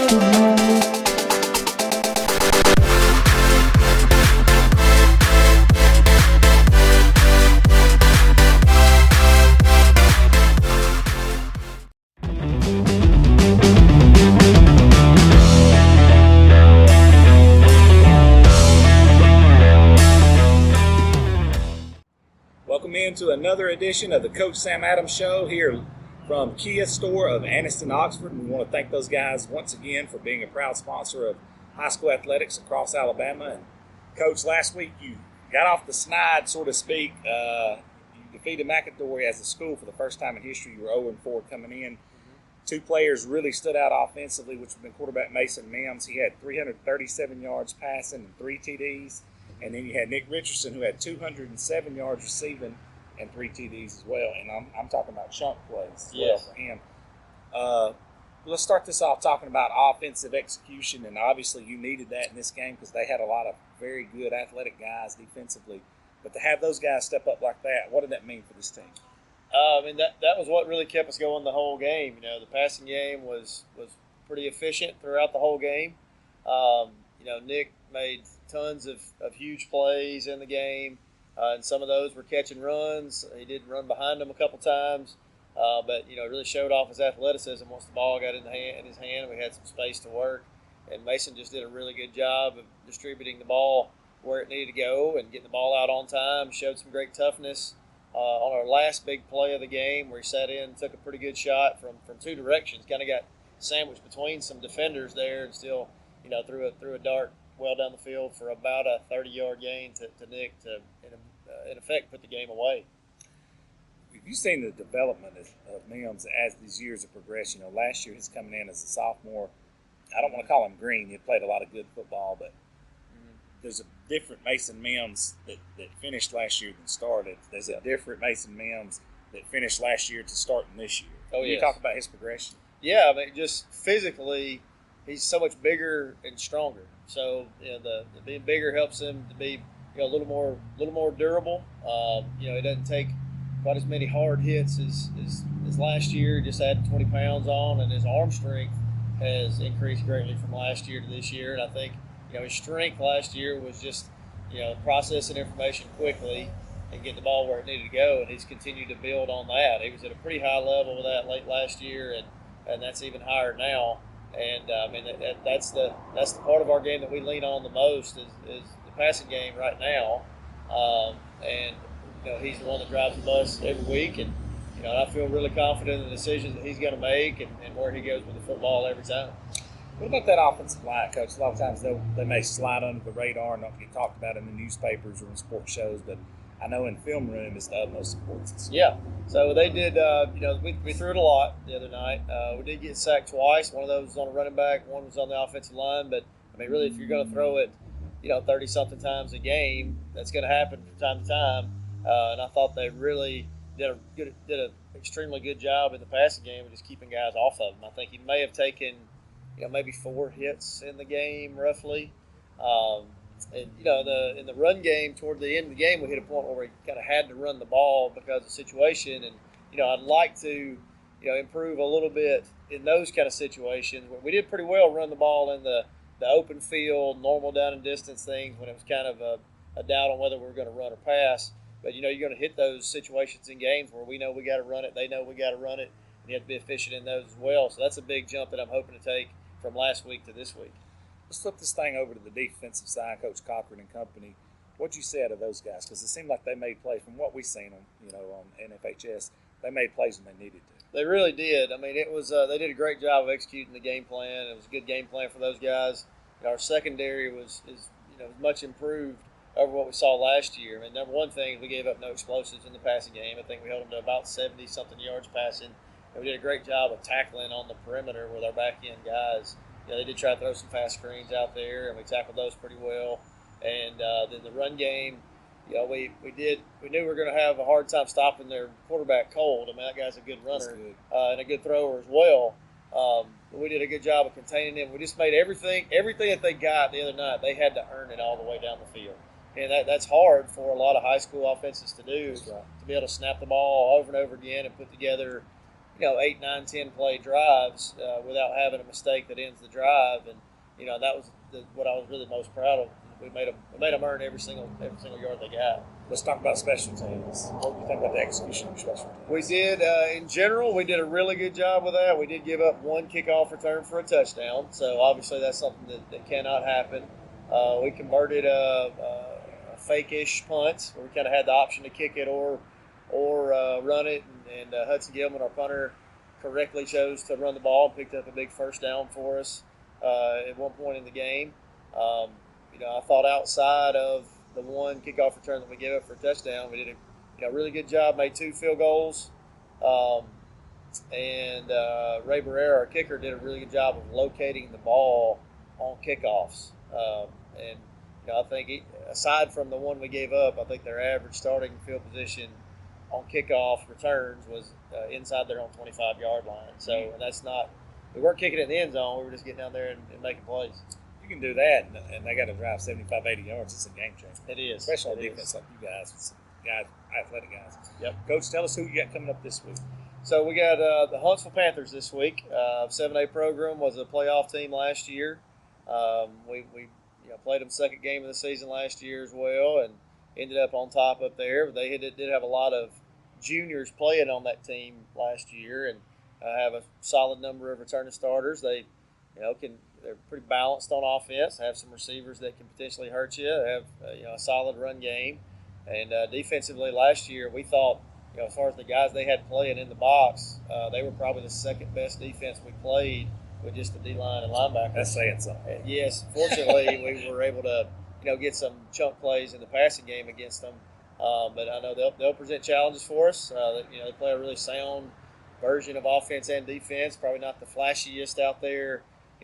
Welcome into another edition of the Coach Sam Adams Show here from Kia Store of Anniston, Oxford. And we want to thank those guys once again for being a proud sponsor of high school athletics across Alabama. And Coach, last week you got off the snide, so to speak. You defeated McAdory as a school for the first time in history. You were 0-4 coming in. Two players really stood out offensively, which have been quarterback Mason Mims. He had 337 yards passing and 3 TDs. And then you had Nick Richardson, who had 207 yards receiving and 3 TDs as well. And I'm talking about chunk plays as well for him. Let's start this off talking about offensive execution. And obviously you needed that in this game because they had a lot of very good athletic guys defensively. But to have those guys step up like that, what did that mean for this team? That was what really kept us going the whole game. You know, the passing game was pretty efficient throughout the whole game. Nick made tons of huge plays in the game, and some of those were catch and runs. He did run behind them a couple times, but really showed off his athleticism once the ball got in his hand. We had some space to work, and Mason just did a really good job of distributing the ball where it needed to go and getting the ball out on time. Showed some great toughness on our last big play of the game, where he sat in and took a pretty good shot from two directions. Kind of got sandwiched between some defenders there, and still threw a dart well down the field for about a 30-yard gain to Nick to, in effect, put the game away. Have you seen the development of Mims as these years have progressed? Last year he's coming in as a sophomore. I don't want to call him green. He played a lot of good football, but there's a different Mason Mims that finished last year than started. There's a different Mason Mims that finished last year to starting this year. Oh, Can you talk about his progression? Yeah, just physically, he's so much bigger and stronger. So the being bigger helps him to be a little more durable. He doesn't take quite as many hard hits as last year. Just added 20 pounds on, and his arm strength has increased greatly from last year to this year. And I think his strength last year was just processing information quickly and getting the ball where it needed to go. And he's continued to build on that. He was at a pretty high level with that late last year, and that's even higher now. And that's the part of our game that we lean on the most is the passing game right now. He's the one that drives the bus every week, and I feel really confident in the decisions that he's going to make and where he goes with the football every time. What about that offensive line, Coach? A lot of times they may slide under the radar and not get talked about in the newspapers or in sports shows, but I know in film room it's the utmost importance. Yeah. So they did, we threw it a lot the other night. We did get sacked twice. One of those was on a running back, one was on the offensive line. But, really, if you're going to throw it, 30-something times a game, that's going to happen from time to time. And I thought they really did an extremely good job in the passing game of just keeping guys off of him. I think he may have taken, maybe 4 hits in the game, roughly. In the run game, toward the end of the game, we hit a point where we kind of had to run the ball because of the situation. And, I'd like to, improve a little bit in those kind of situations. We did pretty well run the ball in the open field, normal down and distance things when it was kind of a doubt on whether we were going to run or pass. But, you're going to hit those situations in games where we know we got to run it, they know we got to run it, and you have to be efficient in those as well. So that's a big jump that I'm hoping to take from last week to this week. Let's flip this thing over to the defensive side, Coach Cochran and company. What'd you say out of those guys? Because it seemed like they made plays from what we've seen on NFHS. They made plays when they needed to. They really did. It was they did a great job of executing the game plan. It was a good game plan for those guys. Our secondary is much improved over what we saw last year. Number one thing, we gave up no explosives in the passing game. I think we held them to about 70-something yards passing. And we did a great job of tackling on the perimeter with our back-end guys. They did try to throw some fast screens out there, and we tackled those pretty well. And then the run game, we knew we were going to have a hard time stopping their quarterback cold. That guy's a good runner and a good thrower as well. But we did a good job of containing him. We just made everything that they got the other night, they had to earn it all the way down the field. And that's hard for a lot of high school offenses to do, to be able to snap the ball over and over again and put together 8, 9, 10 play drives without having a mistake that ends the drive. And that was what I was really most proud of. We made them earn every single yard they got. Let's talk about special teams. What do you think about the execution of special teams? We did, in general, we did a really good job with that. We did give up one kickoff return for a touchdown, so obviously that's something that cannot happen. We converted a fake-ish punt where we kind of had the option to kick it or run it, and Hudson Gilman, our punter, correctly chose to run the ball and picked up a big first down for us at one point in the game. I thought outside of the one kickoff return that we gave up for a touchdown, we did a really good job, made 2 field goals. And Ray Barrera, our kicker, did a really good job of locating the ball on kickoffs. And I think aside from the one we gave up, I think their average starting field position on kickoff returns was inside their own 25-yard line. So and that's not – we weren't kicking it in the end zone. We were just getting down there and making plays. You can do that, and they got to drive 75, 80 yards. It's a game changer. It is. Especially on defense like you guys, with some guys, athletic guys. Yep. Coach, tell us who you got coming up this week. So we got the Huntsville Panthers this week. 7A program was a playoff team last year. We played them second game of the season last year as well, and ended up on top up there. They did have a lot of juniors playing on that team last year, and have a solid number of returning starters. They're pretty balanced on offense. Have some receivers that can potentially hurt you. Have a solid run game, and defensively last year we thought, as far as the guys they had playing in the box, they were probably the second best defense we played with just the D-line and linebackers. That's saying something. Yes, fortunately we were able to get some chunk plays in the passing game against them. But I know they'll present challenges for us. They play a really sound version of offense and defense. Probably not the flashiest out there,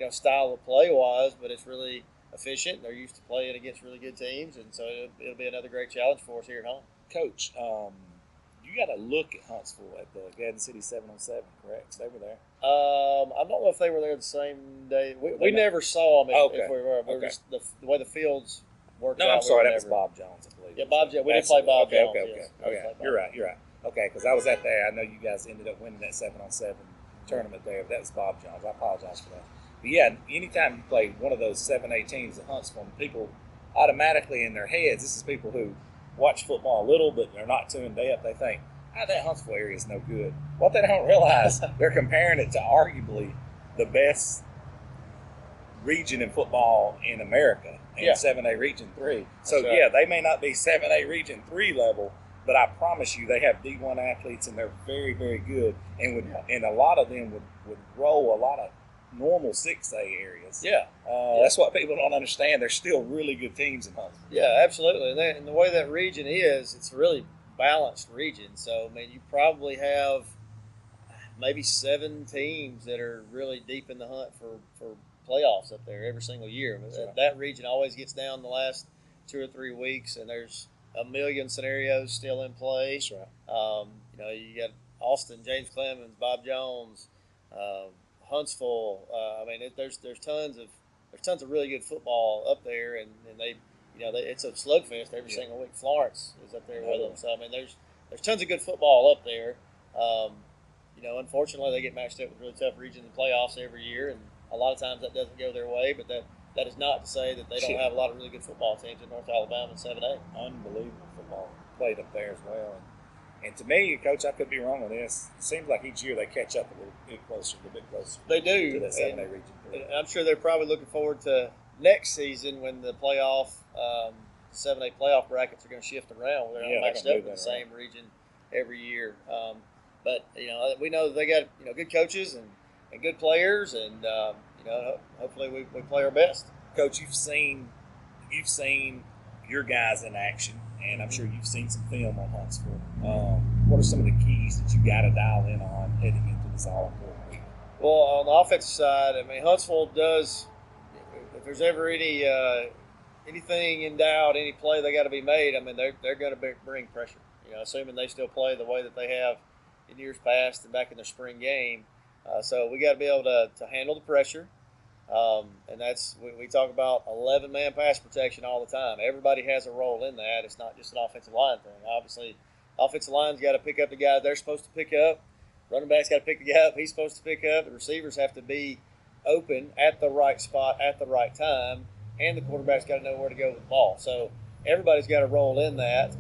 style of play wise, but it's really efficient. They're used to playing against really good teams, and so it'll be another great challenge for us here at home. Coach, you got to look at Huntsville at the Garden City 7-on-7, correct? They were there. I don't know if they were there the same day. We never saw them if we were. Okay. Just the way the fields worked out. No, I'm sorry. That was Bob Jones, I believe. Yeah, Bob Jones. We didn't play Bob Jones. Okay. You're right. Okay, because I was at there. I know you guys ended up winning that 7-on-7 tournament there, but that was Bob Jones. I apologize for that. But yeah, anytime you play one of those 7A teams at Huntsville, people automatically in their heads, this is people who watch football a little, but they're not too in depth. They think, that Huntsville area is no good. What they don't realize, they're comparing it to arguably the best region in football in America, in 7A Region 3. So, right. They may not be 7A Region 3 level, but I promise you they have D1 athletes, and they're very, very good. And a lot of them would roll a lot of normal 6A areas. Yeah. That's what people don't understand. There's still really good teams in Huntsville. Yeah, absolutely. And the way that region is, it's a really balanced region. So, you probably have maybe 7 teams that are really deep in the hunt for playoffs up there every single year. Right. That region always gets down the last 2 or 3 weeks, and there's a million scenarios still in play. That's right. You got Austin, James Clemens, Bob Jones, Huntsville. There's tons of really good football up there, and they it's a slugfest every single week. Florence is up there with them, so there's tons of good football up there. Unfortunately, they get matched up with really tough regions in the playoffs every year, and a lot of times that doesn't go their way. But that is not to say that they don't have a lot of really good football teams in North Alabama and 7A. Unbelievable football played up there as well. And to me, Coach, I could be wrong on this. It seems like each year they catch up a little bit closer. They do. To that 7A region. And I'm sure they're probably looking forward to next season when the playoff, 7A playoff brackets are going to shift around. They're not matched up in the same region every year. But we know they got good coaches and good players, and hopefully we play our best. Coach, you've seen your guys in action, and I'm sure you've seen some film on Huntsville. What are some of the keys that you got to dial in on heading into this all-important week? Well, on the offensive side, Huntsville does. If there's ever anything in doubt, any play they got to be made, they're going to bring pressure. Assuming they still play the way that they have in years past and back in their spring game. So we got to be able to handle the pressure. And that's we talk about 11-man pass protection all the time. Everybody has a role in that. It's not just an offensive line thing. Obviously, offensive line's got to pick up the guys they're supposed to pick up. running back's got to pick the guy up he's supposed to pick up. The receivers have to be open at the right spot at the right time, and the quarterback's got to know where to go with the ball. So everybody's got to roll in that.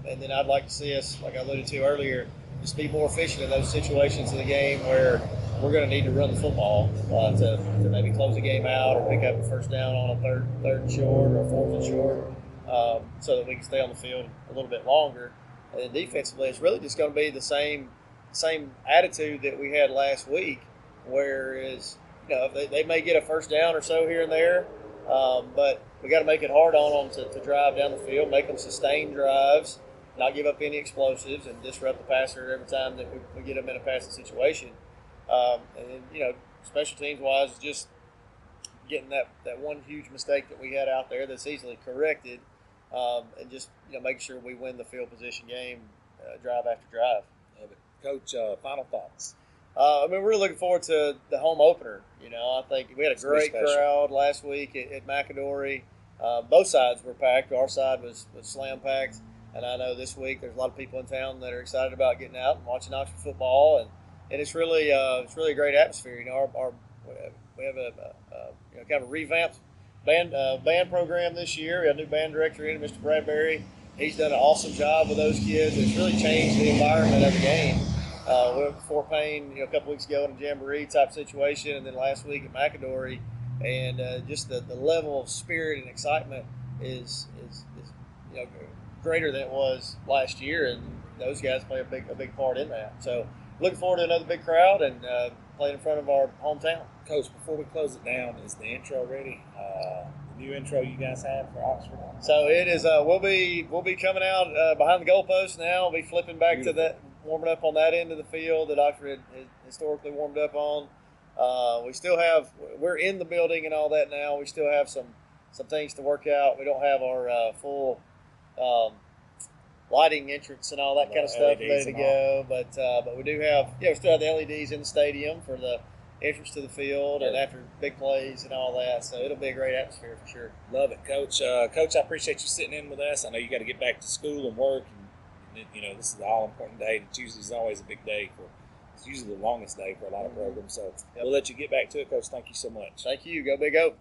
And then I'd like to see us, like I alluded to earlier, just be more efficient in those situations of the game where we're going to need to run the football to maybe close the game out or pick up a first down on a third and short or fourth and short, so that we can stay on the field a little bit longer. And then defensively, it's really just going to be the same attitude that we had last week, whereas they may get a first down or so here and there, but we got to make it hard on them to drive down the field, make them sustain drives, not give up any explosives, and disrupt the passer every time that we get them in a passing situation. And then, special teams wise, just getting that one huge mistake that we had out there that's easily corrected, and just making sure we win the field position game drive after drive. Love it. Coach, final thoughts. We're looking forward to the home opener. I think we had a great crowd last week at McAdory. Both sides were packed. Our side was slam packed, and I know this week there's a lot of people in town that are excited about getting out and watching Oxford football, and it's really a great atmosphere. We have a kind of a revamped band program this year. We have a new band director in, Mr. Bradbury. He's done an awesome job with those kids. It's really changed the environment of the game. We went to Fort Payne, a couple weeks ago in a jamboree type situation, and then last week at McAdory, and just the level of spirit and excitement is greater than it was last year, and those guys play a big part in that. So looking forward to another big crowd and playing in front of our hometown. Coach, before we close it down, is the intro ready? The new intro you guys have for Oxford? So it is. We'll be coming out behind the goalpost now. We'll be flipping back to that, warming up on that end of the field that Oxford had historically warmed up on. We're in the building and all that now. We still have some things to work out. We don't have our full lighting entrance and all that kind of stuff ready to go. But we do have, we still have the LEDs in the stadium for the entrance to the field and after big plays and all that. So it'll be a great atmosphere for sure. Love it, Coach. Coach, I appreciate you sitting in with us. I know you got to get back to school and work, and this is an all-important day. And Tuesday's always a big day it's usually the longest day for a lot of programs. So we'll let you get back to it, Coach. Thank you so much. Thank you. Go Big O.